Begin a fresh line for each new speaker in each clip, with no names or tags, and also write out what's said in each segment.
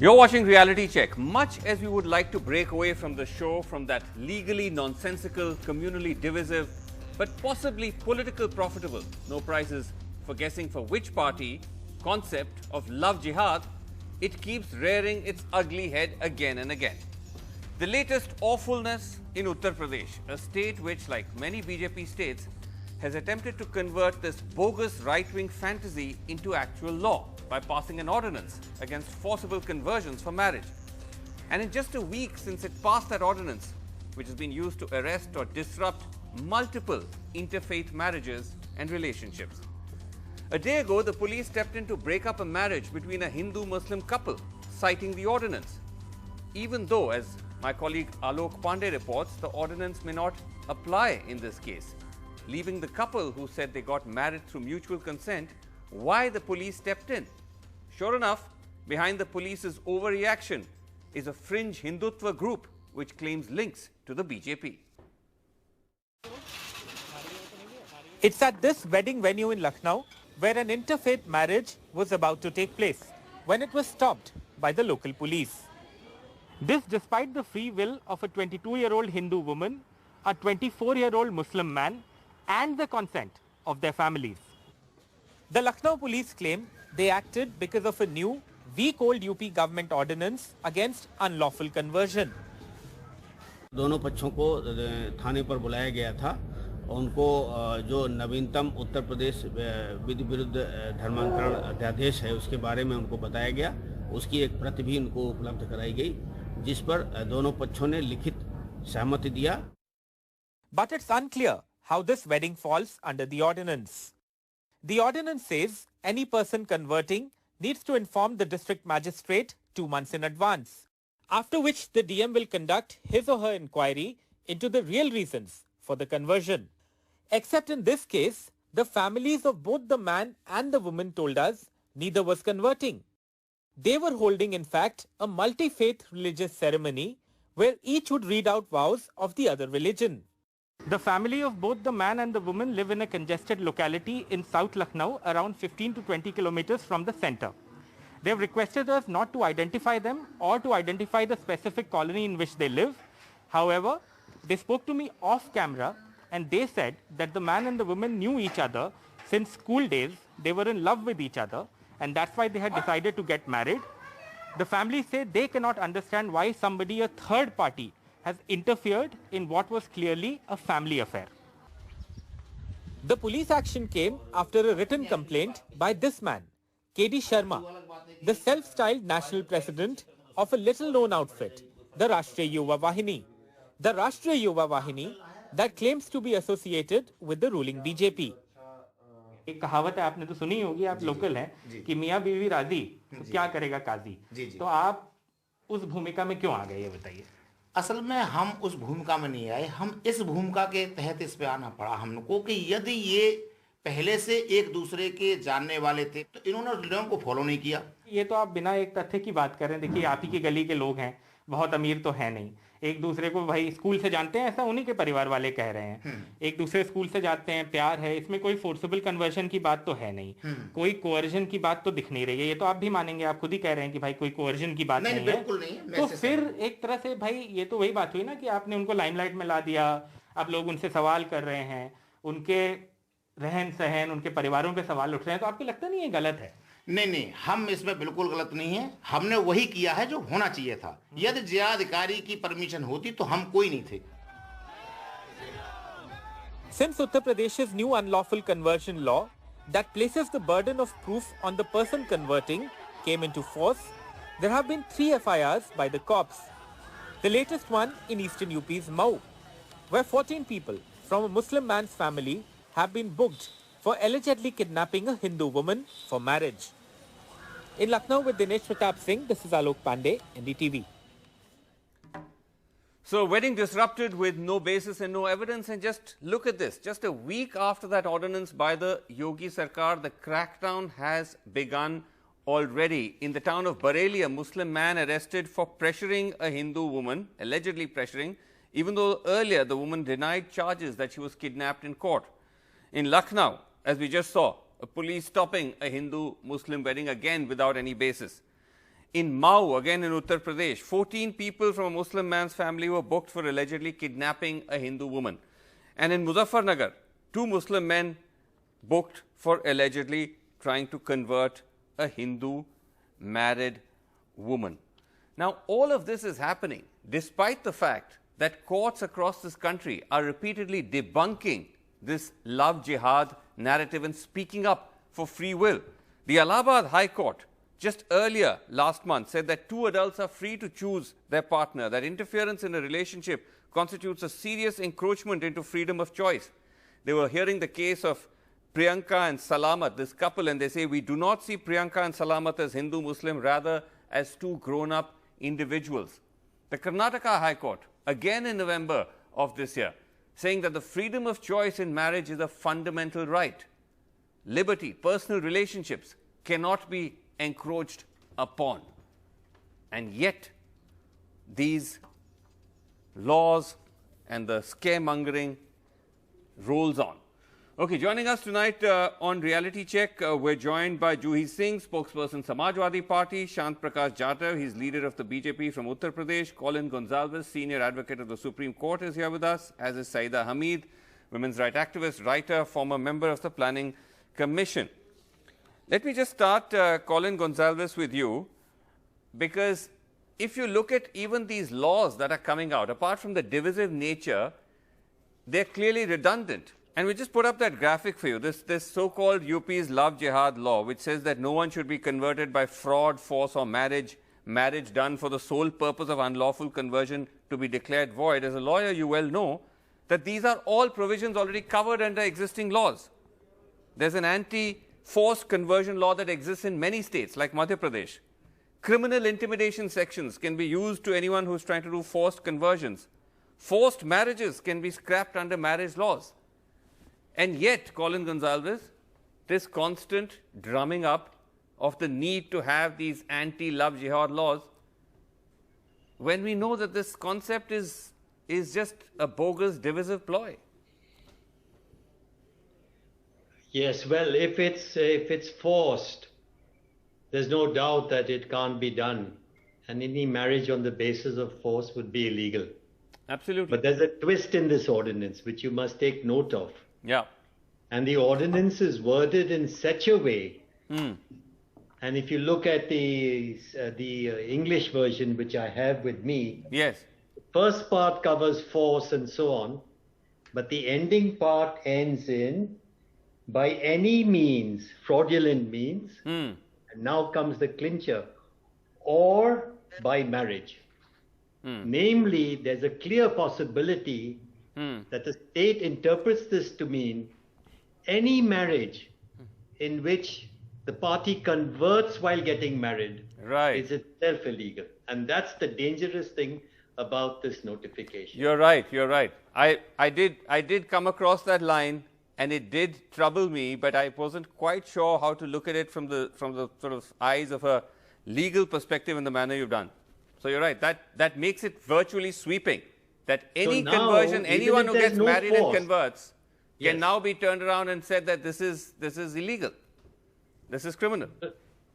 You're watching Reality Check. Much as we would like to break away from the show, from that legally nonsensical, communally divisive, but possibly political profitable, no prizes for guessing for which party, concept of love jihad, it keeps rearing its ugly head again and again. The latest awfulness in Uttar Pradesh, a state which, like many BJP states, has attempted to convert this bogus right-wing fantasy into actual law by passing an ordinance against forcible conversions for marriage. And in just a week since it passed that ordinance, which has been used to arrest or disrupt multiple interfaith marriages and relationships. A day ago, the police stepped in to break up a marriage between a Hindu-Muslim couple, citing the ordinance. Even though, as my colleague Alok Pandey reports, the ordinance may not apply in this case, leaving the couple who said they got married through mutual consent why the police stepped in. Sure enough, behind the police's overreaction is a fringe Hindutva group which claims links to the BJP.
It's at this wedding venue in Lucknow where an interfaith marriage was about to take place when it was stopped by the local police. This despite the free will of a 22-year-old Hindu woman, a 24-year-old Muslim man, and the consent of their families. The Lucknow police claim they acted because of a new week old UP government ordinance against unlawful conversion.
दोनों पक्षों को थाने पर बुलाया गया था और उनको जो नवीनतम उत्तर प्रदेश विधि विरुद्ध धर्मांतरण अध्यादेश है उसके बारे में उनको बताया गया, उसकी एक प्रति भी उनको उपलब्ध कराई गई, जिस पर दोनों पक्षों ने लिखित सहमति दिया.
But it's unclear how this wedding falls under the ordinance. The ordinance says any person converting needs to inform the district magistrate 2 months in advance, after which the DM will conduct his or her inquiry into the real reasons for the conversion. Except in this case, the families of both the man and the woman told us neither was converting. They were holding, in fact, a multi-faith religious ceremony where each would read out vows of the other religion. The family of both the man and the woman live in a congested locality in South Lucknow, around 15 to 20 kilometers from the center. They have requested us not to identify them or to identify the specific colony in which they live. However, they spoke to me off camera and they said that the man and the woman knew each other since school days. They were in love with each other and that's why they had decided to get married. The family say they cannot understand why somebody, a third party, has interfered in what was clearly a family affair. The police action came after a written complaint by this man, KD Sharma, the self-styled national president of a little-known outfit, the Rashtriya Yuva Vahini. The Rashtriya Yuva Vahini that claims to be associated with the ruling BJP. एक कहावत है, आपने तो सुनी होगी, आप local हैं, कि मियाँ बीवी राजी तो क्या करेगा काजी. तो आप उस भूमिका में क्यों आ गए, ये बताइए.
असल में हम उस भूमिका में नहीं आए, हम इस भूमिका के तहत इस पे आना पड़ा हमको कि यदि ये पहले से एक दूसरे के जानने वाले थे तो इन्होंने नियम को फॉलो नहीं किया.
ये तो आप बिना एक तथ्य की बात कर रहे हैं. देखिए, आप ही की गली के लोग हैं, बहुत अमीर तो है नहीं, एक दूसरे को भाई स्कूल से जानते हैं, ऐसा उन्हीं के परिवार वाले कह रहे हैं. एक दूसरे स्कूल से जाते हैं, प्यार है, इसमें कोई फोर्सेबल कन्वर्शन की बात तो है नहीं, कोई कोअर्जन की बात तो दिख नहीं रही है. ये तो आप भी मानेंगे, आप खुद ही कह रहे हैं कि भाई कोई कोअर्जन की बात नहीं है.
बिल्कुल नहीं है.
तो फिर एक तरह से भाई ये तो वही बात हुई ना कि आपने उनको लाइमलाइट में ला दिया, आप लोग उनसे सवाल कर रहे हैं, उनके रहन सहन, उनके परिवारों पे सवाल उठ रहे हैं, तो आपको लगता नहीं है गलत है?
नहीं, हम इसमें बिल्कुल गलत नहीं है. हमने वही किया है जो होना चाहिए था. यदि जिलाधिकारी की परमिशन होती तो हम कोई नहीं थे.
Since Uttar Pradesh's new unlawful conversion law that places the burden of proof on the person converting came into force, there have been 3 FIRs by the cops. The latest one in eastern UP's Mau, where 14 people from a Muslim man's family have been booked for allegedly kidnapping a Hindu woman for marriage. In Lucknow with Dinesh Pratap Singh, this is Alok Pandey, NDTV.
So, wedding disrupted with no basis and no evidence, and just look at this. Just a week after that ordinance by the Yogi Sarkar, the crackdown has begun already. In the town of Bareilly, a Muslim man arrested for pressuring a Hindu woman, allegedly pressuring, even though earlier the woman denied charges that she was kidnapped in court. In Lucknow, as we just saw, a police stopping a Hindu-Muslim wedding again without any basis. In Mau, again in Uttar Pradesh, 14 people from a Muslim man's family were booked for allegedly kidnapping a Hindu woman. And in Muzaffarnagar, 2 Muslim men booked for allegedly trying to convert a Hindu married woman. Now, all of this is happening despite the fact that courts across this country are repeatedly debunking this love jihad narrative and speaking up for free will. The Allahabad High Court just earlier last month said that 2 adults are free to choose their partner, that interference in a relationship constitutes a serious encroachment into freedom of choice. They were hearing the case of Priyanka and Salamat, this couple, and they say, we do not see Priyanka and Salamat as Hindu Muslim, rather as 2 grown-up individuals. The Karnataka High Court, again in November of this year, saying that the freedom of choice in marriage is a fundamental right. Liberty, personal relationships cannot be encroached upon. And yet, these laws and the scaremongering rolls on. Okay, joining us tonight on Reality Check, we're joined by Juhi Singh, spokesperson Samajwadi Party, Shant Prakash Jadhav, he's leader of the BJP from Uttar Pradesh, Colin Gonsalves, senior advocate of the Supreme Court, is here with us, as is Saida Hamid, women's rights activist, writer, former member of the Planning Commission. Let me just start, Colin Gonsalves, with you, because if you look at even these laws that are coming out, apart from the divisive nature, they're clearly redundant. And we just put up that graphic for you, this so-called UP's Love Jihad law, which says that no one should be converted by fraud, force or marriage done for the sole purpose of unlawful conversion to be declared void. As a lawyer, you well know that these are all provisions already covered under existing laws. There's an anti-forced conversion law that exists in many states, like Madhya Pradesh. Criminal intimidation sections can be used to anyone who's trying to do forced conversions. Forced marriages can be scrapped under marriage laws. And yet, Colin Gonsalves, this constant drumming up of the need to have these anti-love jihad laws, when we know that this concept is just a bogus, divisive ploy.
Yes, well, if it's forced, there's no doubt that it can't be done. And any marriage on the basis of force would be illegal.
Absolutely.
But there's a twist in this ordinance, which you must take note of.
Yeah.
And the ordinance is worded in such a way. And if you look at the English version, which I have with me,
yes,
the first part covers force and so on, but the ending part ends in by any means, fraudulent means, and now comes the clincher, or by marriage. Namely, there's a clear possibility that the state interprets this to mean any marriage in which the party converts while getting married is itself illegal. And that's the dangerous thing about this notification.
You're right, you're right. I did come across that line and it did trouble me, but I wasn't quite sure how to look at it from the sort of eyes of a legal perspective in the manner you've done. So you're right, that makes it virtually sweeping, that any conversion, anyone who gets married and converts can now be turned around and said that this is illegal. This is criminal.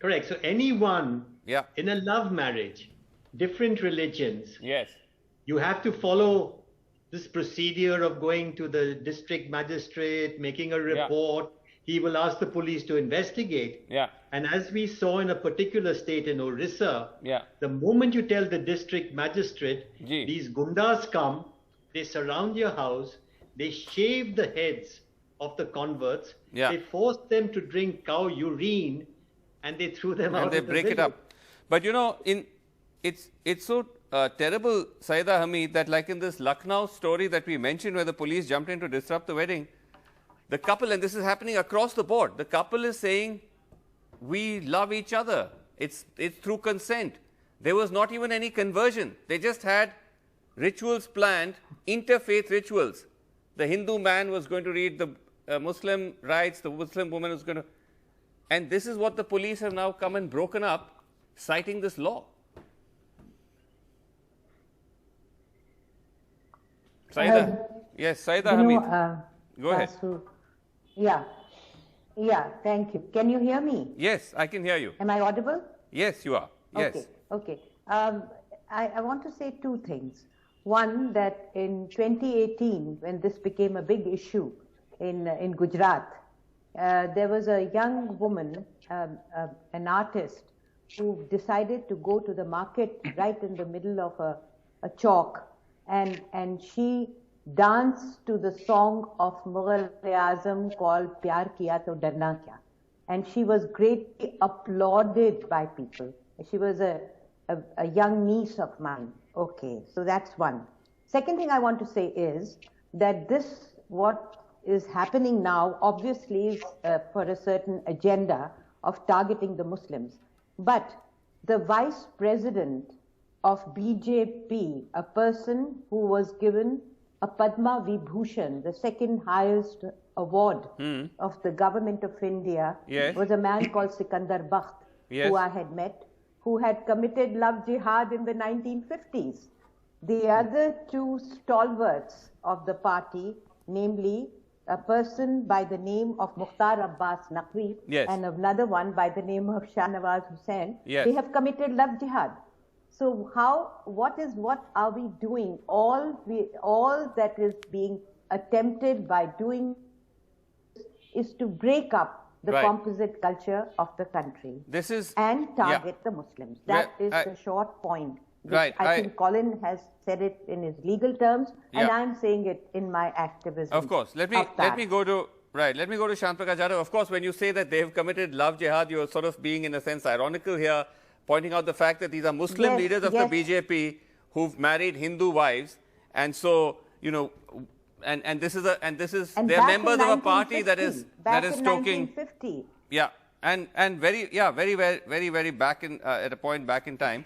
Correct. So anyone in a love marriage, different religions, you have to follow this procedure of going to the district magistrate, making a report. He will ask the police to investigate. And as we saw in a particular state in Orissa, the moment you tell the district magistrate, these gundas come, they surround your house, they shave the heads of the converts, they force them to drink cow urine, and they threw them out.
And they break it up. But you know, it's so terrible, Saida Hamid, that like in this Lucknow story that we mentioned where the police jumped in to disrupt the wedding, the couple, and this is happening across the board, the couple is saying, we love each other. It's through consent. There was not even any conversion. They just had rituals planned, interfaith rituals. The Hindu man was going to read the Muslim rites, the Muslim woman was going to... And this is what the police have now come and broken up, citing this law. Saida. Yes, Saida Hamid. Go ahead.
Yeah, thank you. Can you hear me?
Yes, I can hear you.
Am I audible?
Yes, you are. Yes.
Okay. I want to say two things. One, that in 2018, when this became a big issue in Gujarat, there was a young woman, an artist, who decided to go to the market right in the middle of a chalk, and she danced to the song of Mughal-e-Azam called Pyar Kiya To Darna Kya. And she was greatly applauded by people. She was a young niece of mine. Okay, so that's one. Second thing I want to say is that what is happening now, obviously is for a certain agenda of targeting the Muslims. But the vice president of BJP, a person who was given a Padma Vibhushan, the second highest award of the government of India, was a man called Sikandar Bakht, who I had met, who had committed love jihad in the 1950s. The other two stalwarts of the party, namely a person by the name of Mukhtar Abbas Naqvi and another one by the name of Shahnawaz Hussain, they have committed love jihad. So what are we doing? All that is being attempted by doing is to break up the composite culture of the country and target the Muslims. That is the short point. I think Colin has said it in his legal terms, and I'm saying it in my activism.
Of course. Let me go to Shyam Prakash Jadhav. Of course, when you say that they have committed love jihad, you're sort of being in a sense ironical here, pointing out the fact that these are Muslim leaders of the BJP who've married Hindu wives, and so and they're members of a party that is stoking. And very back in at a point back in time.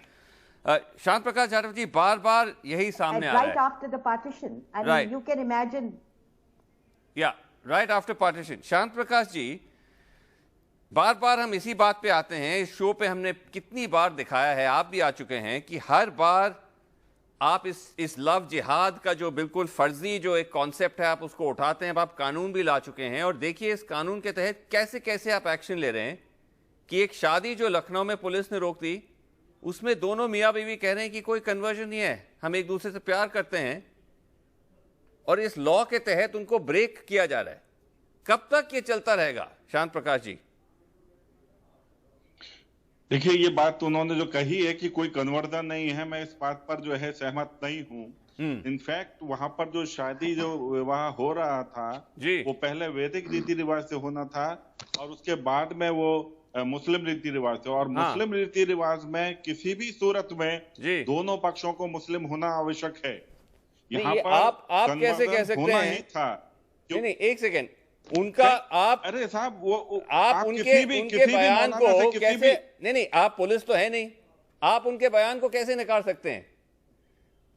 Shyam Prakash Jadhav ji, बार-बार यही सामने आ रहा है.
Right after the partition. I mean, you can imagine.
Yeah, right after partition. Shyam Prakash ji, बार-बार हम इसी बात पे आते हैं. इस शो पे हमने कितनी बार दिखाया है, आप भी आ चुके हैं, कि हर बार आप इस लव जिहाद का जो बिल्कुल फर्जी जो एक कॉन्सेप्ट है, आप उसको उठाते हैं. अब आप कानून भी ला चुके हैं, और देखिए इस कानून के तहत कैसे कैसे आप एक्शन ले रहे हैं कि एक शादी जो लखनऊ में पुलिस ने रोक दी, उसमें दोनों मियाँ बीवी कह रहे हैं कि कोई कन्वर्जन नहीं है, हम एक दूसरे से प्यार करते हैं, और इस लॉ के तहत उनको ब्रेक किया जा रहा है. कब तक ये चलता रहेगा शांत प्रकाश जी?
देखिए, ये बात उन्होंने जो कही है कि कोई कन्वर्जन नहीं है, मैं इस बात पर जो है सहमत नहीं हूँ. इनफैक्ट वहां पर जो शादी जो विवाह हो रहा था वो पहले वैदिक रीति रिवाज से होना था, और उसके बाद में वो मुस्लिम रीति रिवाज से. और मुस्लिम रीति रिवाज में किसी भी सूरत में दोनों पक्षों को मुस्लिम होना आवश्यक है. यहाँ पर
आप कैसे कह सकते हैं?
था
नहीं, एक सेकेंड. उनका आप
अरे साहब, वो
आप उनके बयान को कैसे नहीं, आप पुलिस तो है नहीं, आप उनके बयान को कैसे नकार सकते हैं?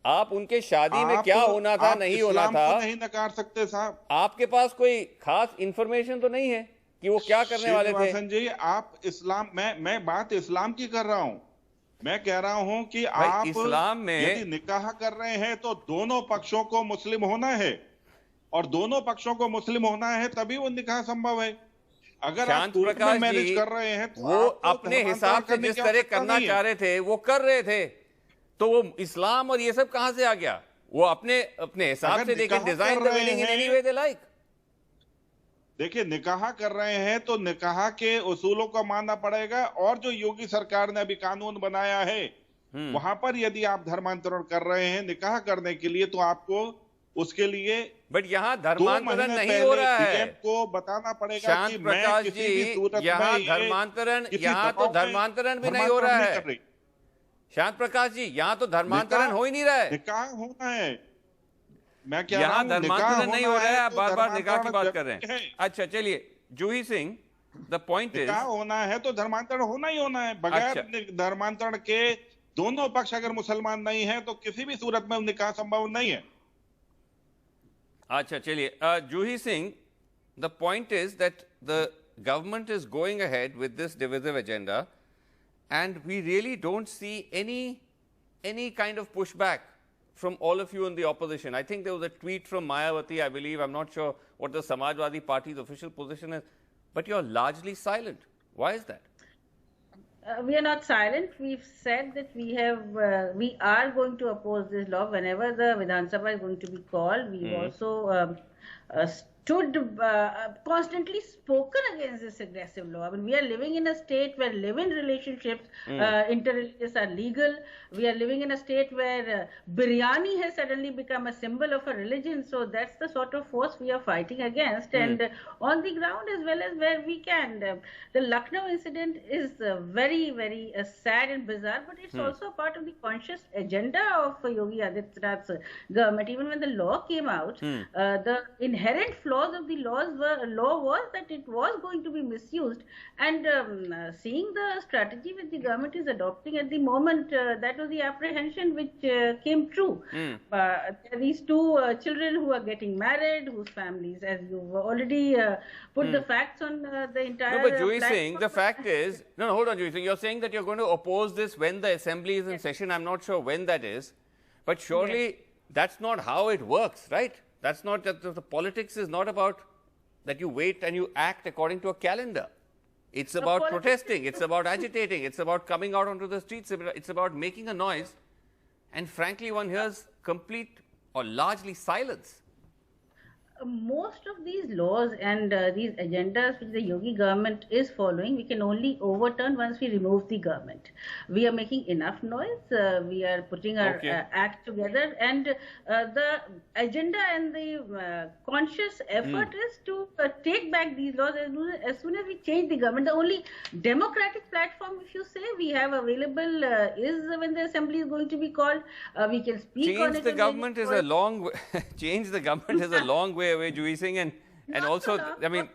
आप उनके शादी में क्या होना था, नहीं होना था,
नहीं नकार सकते साहब.
आपके पास कोई खास इंफॉर्मेशन तो नहीं है कि वो क्या करने वाले थे?
जी, आप इस्लाम, मैं बात इस्लाम की कर रहा हूं. मैं कह रहा हूं कि आप
इस्लाम में
यदि निकाह कर रहे हैं तो दोनों पक्षों को मुस्लिम होना है, और दोनों पक्षों को मुस्लिम होना है तभी वो निकाह संभव है. अगर आप कोर्ट में मैरिज कर रहे हैं तो
वो अपने हिसाब से जिस तरह करना चाह रहे थे वो कर रहे थे, तो वो इस्लाम और ये सब कहां से आ गया? वो अपने हिसाब से देखें, design the wedding in any way they like.
देखिए, निकाह कर रहे हैं तो निकाह के उसूलों को मानना पड़ेगा. और जो योगी सरकार ने अभी कानून बनाया है वहां पर यदि आप धर्मांतरण कर रहे हैं निकाह करने के लिए, तो आपको उसके लिए
बट यहाँ धर्मांतरण नहीं हो रहा है,
को बताना पड़ेगा कि मैं किसी भी सूरत
यहाँ धर्मांतरण, यहाँ तो धर्मांतरण भी नहीं हो रहा है. शांत प्रकाश जी, यहाँ तो धर्मांतरण हो ही नहीं रहा है.
निकाह होना है. मैं क्या
यहाँ धर्मांतरण नहीं हो रहा है, आप बार-बार निकाह की बात कर रहे हैं. अच्छा, चलिए Juhi Singh, the point is
होना है तो धर्मांतरण होना ही होना है. बगैर धर्मांतरण के दोनों पक्ष अगर मुसलमान नहीं है तो किसी भी सूरत में निकाह संभव नहीं है.
अच्छा, चलिए Juhi Singh, the point is that the government is going ahead with this divisive agenda, and we really don't see any kind of pushback from all of you in the opposition. I think there was a tweet from Mayawati, I believe. I'm not sure what the Samajwadi Party's official position is, but you're largely silent. Why is that?
We are not silent. We've said that we are going to oppose this law whenever the Vidhan Sabha is going to be called. We've also constantly spoken against this aggressive law. I mean, we are living in a state where live-in relationships, interreligious, are legal. We are living in a state where biryani has suddenly become a symbol of a religion. So that's the sort of force we are fighting against. And on the ground as well as where we can. The Lucknow incident is very, very sad and bizarre, but it's also part of the conscious agenda of Yogi Adityanath's government. Even when the law came out, the inherent flaw of the law was that it was going to be misused, and seeing the strategy which the government is adopting at the moment, that was the apprehension which came true. These two children who are getting married, whose families, as you've already put the facts on the entire...
No, but Juhi Singh, the fact is... No, hold on, Juhi Singh. You're saying that you're going to oppose this when the assembly is in session. I'm not sure when that is. But surely that's not how it works, right? That's not that the politics is not about that you wait and you act according to a calendar. It's about protesting, it's about agitating, it's about coming out onto the streets, it's about making a noise. And frankly, one hears complete or largely silence.
Most of these laws and these agendas which the Yogi government is following, we can only overturn once we remove the government. We are making enough noise. We are putting our act together, and the agenda and the conscious effort is to take back these laws as soon as we change the government. The only democratic platform, if you say, we have available is when the assembly is going to be called. We can speak on it.
Change the government is a long way. Change the government is a long way away, Juhi Singh, and also, I mean,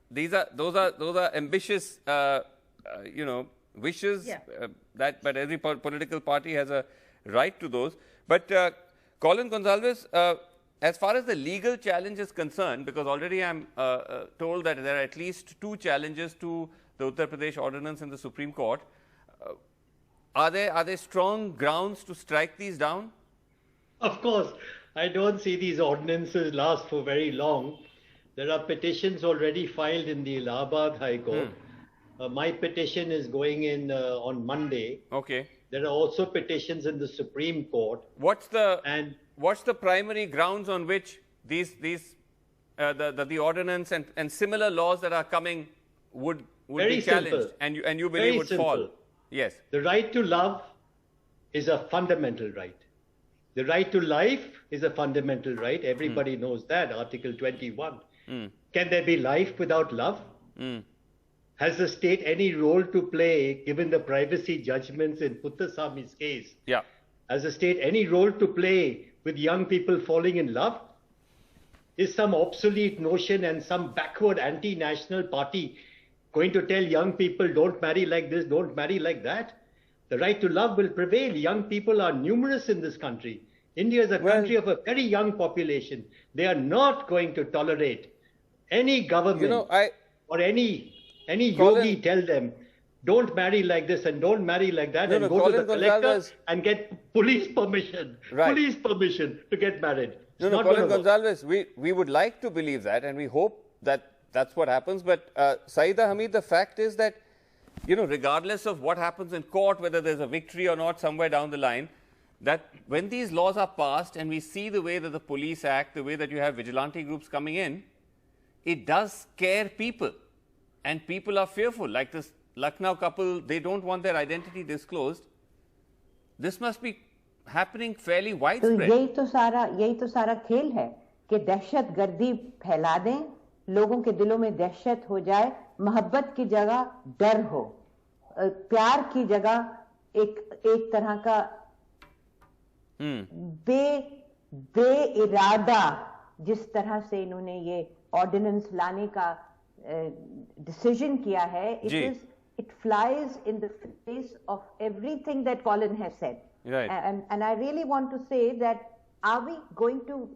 those are ambitious, wishes. But every political party has a right to those. But Colin Gonsalves, as far as the legal challenge is concerned, because already I'm told that there are at least 2 challenges to the Uttar Pradesh ordinance in the Supreme Court. Are there strong grounds to strike these down?
Of course. I don't see these ordinances last for very long. There are petitions already filed in the Allahabad High Court. My petition is going in on Monday.
Okay.
There are also petitions in the Supreme Court.
What's the primary grounds on which the ordinance and similar laws that are coming would be challenged, and you believe would fall? Yes.
The right to love is a fundamental right. The right to life is a fundamental right. Everybody knows that, Article 21. Can there be life without love? Has the state any role to play, given the privacy judgments in Puttaswamy's case?
Yeah.
Has the state any role to play with young people falling in love? Is some obsolete notion and some backward anti-national party going to tell young people, don't marry like this, don't marry like that? The right to love will prevail. Young people are numerous in this country. India is a country of a very young population. They are not going to tolerate any government or any yogi tell them, don't marry like this and don't marry like that, and go to the collector and get police permission. Police permission to get married.
Colin Gonsalves, we would like to believe that, and we hope that that's what happens. But Saida Hamid, the fact is that, regardless of what happens in court, whether there's a victory or not somewhere down the line, that when these laws are passed and we see the way that the police act, the way that you have vigilante groups coming in, it does scare people. And people are fearful. Like this Lucknow couple, they don't want their identity disclosed. This must be happening fairly widespread.
यही तो सारा खेल है कि दहशतगर्दी फैला दें, लोगों के दिलों में दहशत हो जाए, मोहब्बत की जगह डर हो, प्यार की जगह एक तरह का बेइरादा जिस तरह से इन्होंने ये ऑर्डिनेंस लाने का डिसीजन किया है, it flies in the face of everything that Colin has said.
Right.
And I really want to say that, are we going to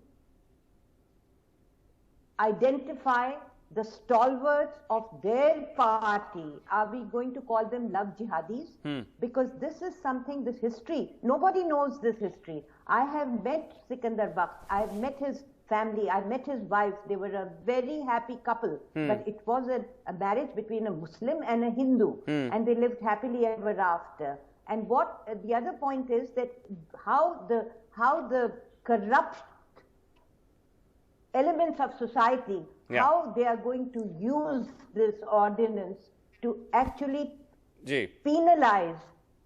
identify the stalwarts of their party? Are we going to call them love jihadis? Because this is something, this history, nobody knows this history. I have met Sikandar Bakht, I have met his family. I met his wife. They were a very happy couple. But it was a marriage between a Muslim and a Hindu. And they lived happily ever after. And what the other point is that how the corrupt elements of society, how they are going to use this ordinance to actually penalize,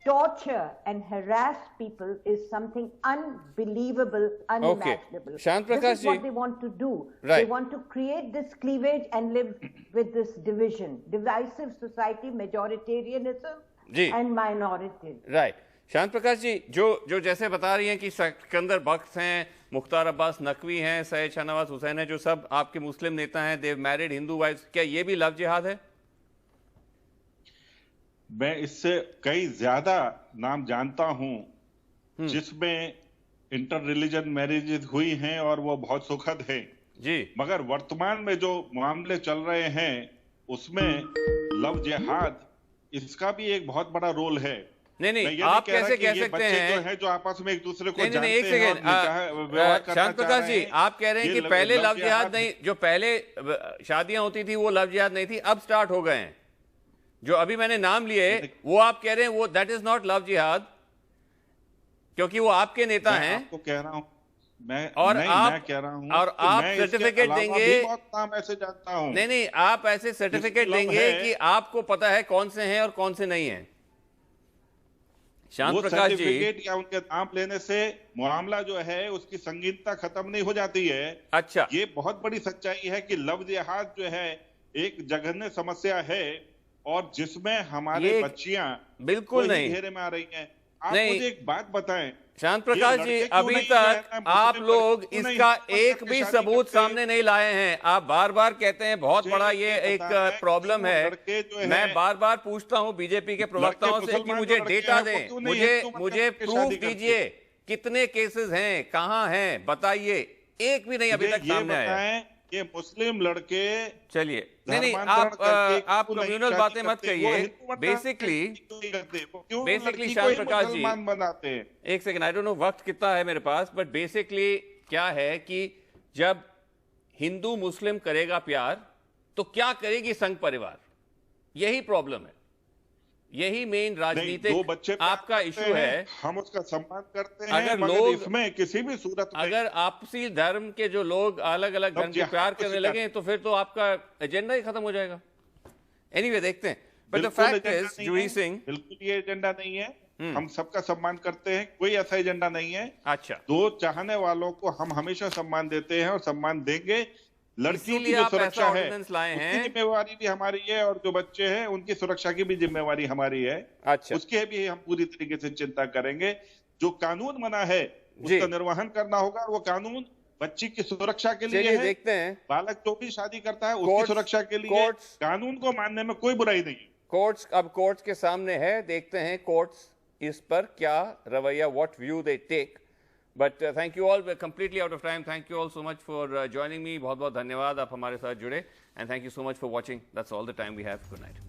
torture and harass people is something unbelievable, unimaginable.
Shant Prakash
this is what they want to do. They want to create this cleavage and live with this division, divisive society, majoritarianism and minority.
Right. शांत प्रकाश जी, जो जैसे बता रही हैं कि सिकंदर बख्श हैं, मुख्तार अब्बास नकवी हैं, सैयद शाहनवाज हुसैन हैं, जो सब आपके मुस्लिम नेता हैं, देव मैरिड हिंदू वाइफ्स, क्या ये भी लव जिहाद है?
मैं इससे कई ज्यादा नाम जानता हूं जिसमें इंटर रिलीजन मैरिजेज हुई हैं और वो बहुत सुखद है
जी।
मगर वर्तमान में जो मामले चल रहे हैं उसमें लव जिहाद इसका भी एक बहुत बड़ा रोल है।
नहीं, आप कैसे कह सकते हैं
जो आपस में एक दूसरे को
जानते एक सेकेंड शांत प्रकाश जी, आप कह रहे हैं कि पहले लव जिहाद नहीं, जो पहले शादियां होती थी वो लव जिहाद नहीं थी, अब स्टार्ट हो गए हैं। जो अभी मैंने नाम लिए वो आप कह रहे हैं वो दैट इज नॉट लव जिहाद, क्योंकि वो आपके नेता हैं।
आपको कह रहा हूं मैं कह रहा हूं
और आप सर्टिफिकेट देंगे,
बहुत नाम ऐसे जानता हूं।
नहीं, आप ऐसे सर्टिफिकेट देंगे कि आपको पता है कौन से हैं और कौन से नहीं हैं। शांत प्रकाश जी,
या उनके नाम लेने से मामला जो है उसकी संगीनता खत्म नहीं हो जाती है।
अच्छा,
ये बहुत बड़ी सच्चाई है कि लव जिहाद जो है एक जघन्य समस्या है और जिसमें हमारे बच्चियां
बिल्कुल नहीं
घेरे में आ रही हैं। आप मुझे एक बात बताएं
शांत प्रकाश जी, अभी तक आप लोग इसका एक भी सबूत सामने नहीं लाए हैं। आप बार बार कहते हैं बहुत बड़ा ये एक प्रॉब्लम है। मैं बार बार पूछता हूं बीजेपी के प्रवक्ताओं से कि मुझे डेटा दें, मुझे प्रूफ दीजिए, कितने केसेस हैं, कहां हैं, बताइए। एक भी नहीं अभी तक सामने आया।
ये मुस्लिम लड़के,
चलिए नहीं, आप कम्युनल बातें मत कहिए। बेसिकली शांत प्रकाश जी,
बनाते हैं।
एक सेकंड, आई डोंट नो वक्त कितना है मेरे पास, बट बेसिकली क्या है कि जब हिंदू मुस्लिम करेगा प्यार तो क्या करेगी संघ परिवार, यही प्रॉब्लम है, यही मेन राजनीतिक आपका इशू है।
हम उसका सम्मान करते हैं,
अगर लोग
इसमें किसी भी सूरत में
अगर आपसी धर्म के जो लोग अलग अलग धर्म के प्यार करने लगे तो फिर तो आपका एजेंडा ही खत्म हो जाएगा। एनीवे, देखते हैं। बट द फैक्ट इज, जूही सिंह,
बिल्कुल ये एजेंडा नहीं है। हम सबका सम्मान करते हैं, कोई ऐसा एजेंडा नहीं है।
अच्छा,
दो चाहने वालों को हम हमेशा सम्मान देते हैं और सम्मान देंगे। लड़कियों की जो सुरक्षा है उसकी जिम्मेवारी भी हमारी है और जो बच्चे हैं उनकी सुरक्षा की भी जिम्मेवारी हमारी है।
अच्छा,
उसके भी हम पूरी तरीके से चिंता करेंगे। जो कानून बना है उसका निर्वहन करना होगा और वो कानून बच्ची की सुरक्षा के लिए है।
देखते हैं,
बालक जो भी शादी करता है उसकी सुरक्षा के लिए कानून को मानने में कोई बुराई नहीं।
कोर्ट्स के सामने है, देखते हैं कोर्ट्स इस पर क्या रवैया, what view they take. But thank you all. We're completely out of time. Thank you all so much for joining me. बहुत बहुत धन्यवाद, आप हमारे साथ जुड़े, and thank you so much for watching. That's all the time we have. Good night.